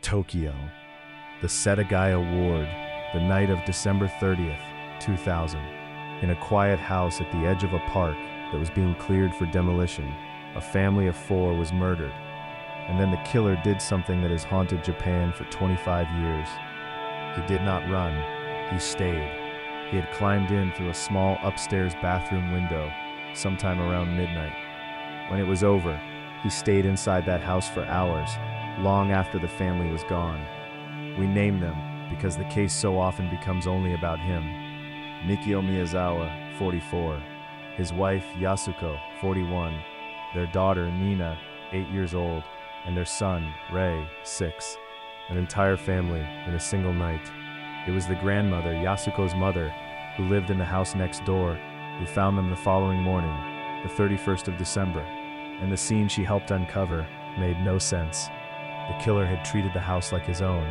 Tokyo. The Setagaya ward, the night of December 30th, 2000. In a quiet house at the edge of a park that was being cleared for demolition, a family of 4 was murdered. And then the killer did something that has haunted Japan for 25 years. He did not run, he stayed. He had climbed in through a small upstairs bathroom window sometime around midnight. When it was over, he stayed inside that house for hours, long after the family was gone. We name them because the case so often becomes only about him. Mikio Miyazawa, 44. His wife, Yasuko, 41. Their daughter, Niina, 8 years old. And their son, Ray, 6. An entire family in a single night. It was the grandmother, Yasuko's mother, who lived in the house next door, who found them the following morning, the 31st of December. And the scene she helped uncover made no sense. The killer had treated the house like his own.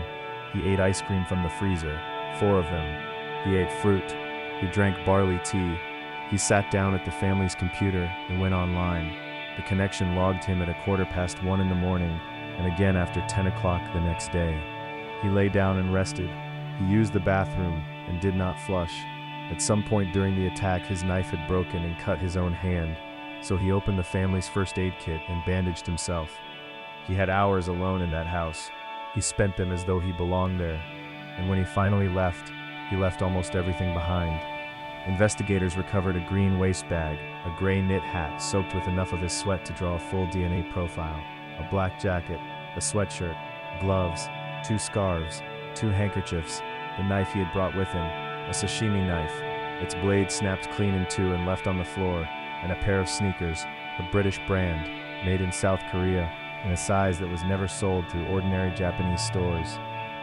He ate ice cream from the freezer, 4 of them. He ate fruit. He drank barley tea. He sat down at the family's computer and went online. The connection logged him at 1:15 in the morning, and again after 10 o'clock the next day. He lay down and rested. He used the bathroom and did not flush. At some point during the attack, his knife had broken and cut his own hand, so he opened the family's first aid kit and bandaged himself. He had hours alone in that house. He spent them as though he belonged there, and when he finally left, he left almost everything behind. Investigators recovered a green waste bag, a gray knit hat soaked with enough of his sweat to draw a full DNA profile, a black jacket, a sweatshirt, gloves, 2 scarves, 2 handkerchiefs, the knife he had brought with him, a sashimi knife, its blade snapped clean in 2 and left on the floor, and a pair of sneakers, a British brand, made in South Korea, in a size that was never sold through ordinary Japanese stores.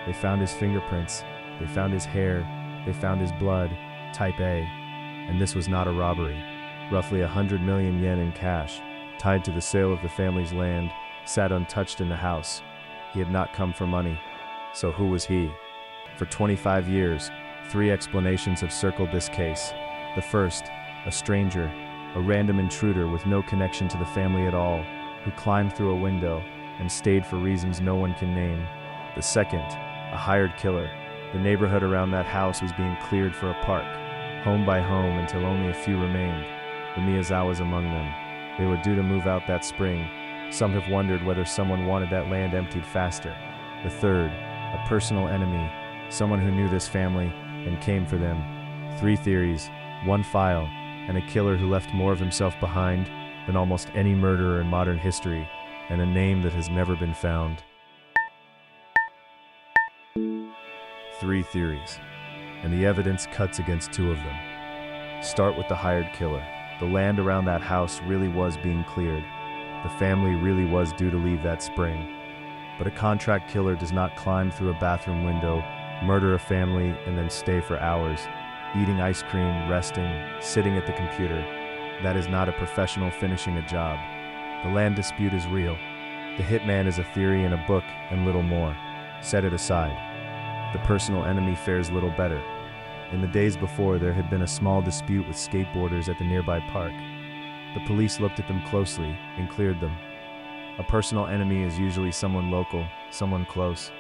They found his fingerprints, they found his hair, they found his blood, type A, and this was not a robbery. Roughly 100 million yen in cash, tied to the sale of the family's land, sat untouched in the house. He had not come for money. So who was he? For 25 years, 3 explanations have circled this case. The first, a stranger, a random intruder with no connection to the family at all, who climbed through a window and stayed for reasons no one can name. The second, a hired killer. The neighborhood around that house was being cleared for a park, home by home until only a few remained, the Miyazawas among them. They were due to move out that spring. Some have wondered whether someone wanted that land emptied faster. The third, a personal enemy, someone who knew this family and came for them. 3 theories, 1 file, and a killer who left more of himself behind than almost any murderer in modern history, and a name that has never been found. 3 theories, and the evidence cuts against 2 of them. Start with the hired killer. The land around that house really was being cleared. The family really was due to leave that spring. But a contract killer does not climb through a bathroom window, murder a family, and then stay for hours, eating ice cream, resting, sitting at the computer. That is not a professional finishing a job. The land dispute is real. The hitman is a theory in a book and little more. Set it aside. The personal enemy fares little better. In the days before, there had been a small dispute with skateboarders at the nearby park. The police looked at them closely and cleared them. A personal enemy is usually someone local, someone close.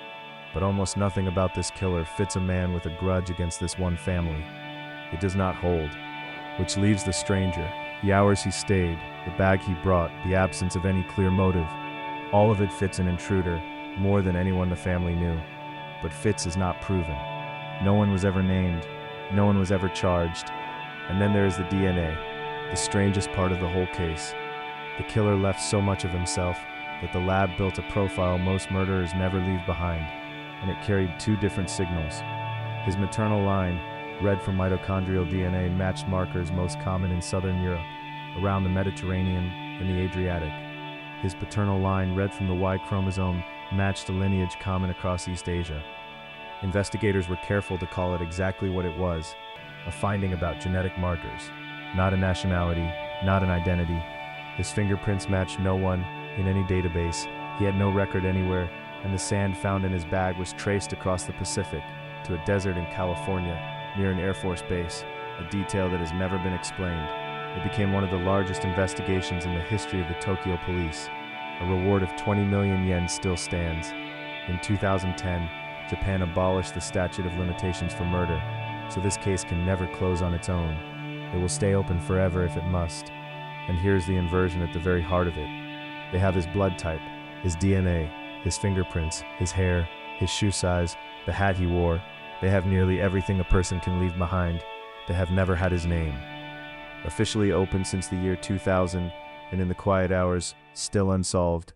But almost nothing about this killer fits a man with a grudge against this one family. It does not hold. Which leaves the stranger, the hours he stayed, the bag he brought, the absence of any clear motive. All of it fits an intruder, more than anyone the family knew. But fits is not proven. No one was ever named. No one was ever charged. And then there is the DNA, the strangest part of the whole case. The killer left so much of himself that the lab built a profile most murderers never leave behind, and it carried 2 different signals. His maternal line, red for mitochondrial DNA, matched markers most common in southern Europe, around the Mediterranean and the Adriatic. His paternal line, red from the Y chromosome, matched a lineage common across East Asia. Investigators were careful to call it exactly what it was, a finding about genetic markers, not a nationality, not an identity. His fingerprints matched no one in any database. He had no record anywhere, and the sand found in his bag was traced across the Pacific to a desert in California near an Air Force base, a detail that has never been explained. It became one of the largest investigations in the history of the Tokyo police. A reward of 20 million yen still stands. In 2010, Japan abolished the statute of limitations for murder, so this case can never close on its own. It will stay open forever if it must. And here's the inversion at the very heart of it. They have his blood type, his DNA, his fingerprints, his hair, his shoe size, the hat he wore. They have nearly everything a person can leave behind. They have never had his name. Officially open since the year 2000, and in the quiet hours, still unsolved.